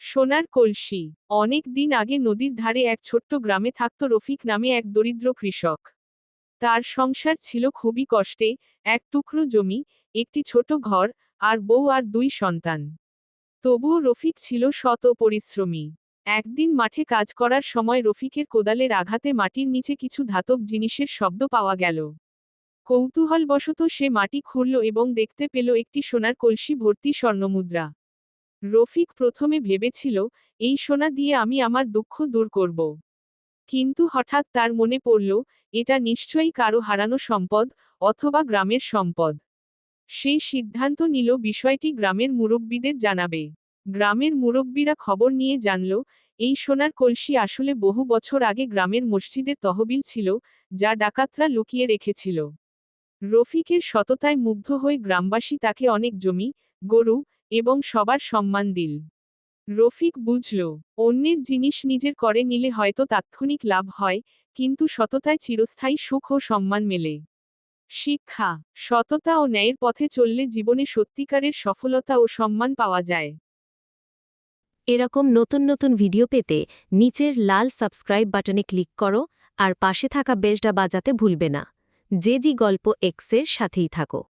সোনার কলসি। অনেক দিন আগে নদীর ধারে এক ছোট্ট গ্রামে থাকত রফিক নামে এক দরিদ্র কৃষক। তার সংসার ছিল খুবই কষ্টে, এক টুকরো জমি, একটি ছোট ঘর, আর বউ আর দুই সন্তান। তবুও রফিক ছিল সৎ ও পরিশ্রমী। একদিন মাঠে কাজ করার সময় রফিকের কোদালের আঘাতে মাটির নিচে কিছু ধাতব জিনিসের শব্দ পাওয়া গেল। কৌতূহলবশত সে মাটি খুঁড়ল এবং দেখতে পেল একটি সোনার কলসি ভর্তি স্বর্ণমুদ্রা। রফিক প্রথমে ভেবেছিল, এই সোনা দিয়ে আমি আমার দুঃখ দূর করব। কিন্তু হঠাৎ তার মনে পড়ল, এটা নিশ্চয়ই কারো হারানো সম্পদ, অথবা গ্রামের সম্পদ। সেই সিদ্ধান্ত নিল বিষয়টি গ্রামের মুরব্বীদের জানাবে। গ্রামের মুরব্বীরা খবর নিয়ে জানল, এই সোনার কলসি আসলে বহু বছর আগে গ্রামের মসজিদের তহবিল ছিল, যা ডাকাতরা লুকিয়ে রেখেছিল। রফিকের সততায় মুগ্ধ হয়ে গ্রামবাসী তাকে অনেক জমি, গরু, এবং সবার সম্মান দিল। রফিক বুঝল, অন্যের জিনিস নিজের করে নিলে হয়তো তাৎক্ষণিক লাভ হয়, কিন্তু সততায় চিরস্থায়ী সুখ ও সম্মান মেলে। শিক্ষা: সততা ও ন্যায়ের পথে চললে জীবনে সত্যিকারের সফলতা ও সম্মান পাওয়া যায়। এরকম নতুন নতুন ভিডিও পেতে নিচের লাল সাবস্ক্রাইব বাটনে ক্লিক করো আর পাশে থাকা বেলটা বাজাতে ভুলবে না। যে গল্প এক্সের সাথেই থাকো।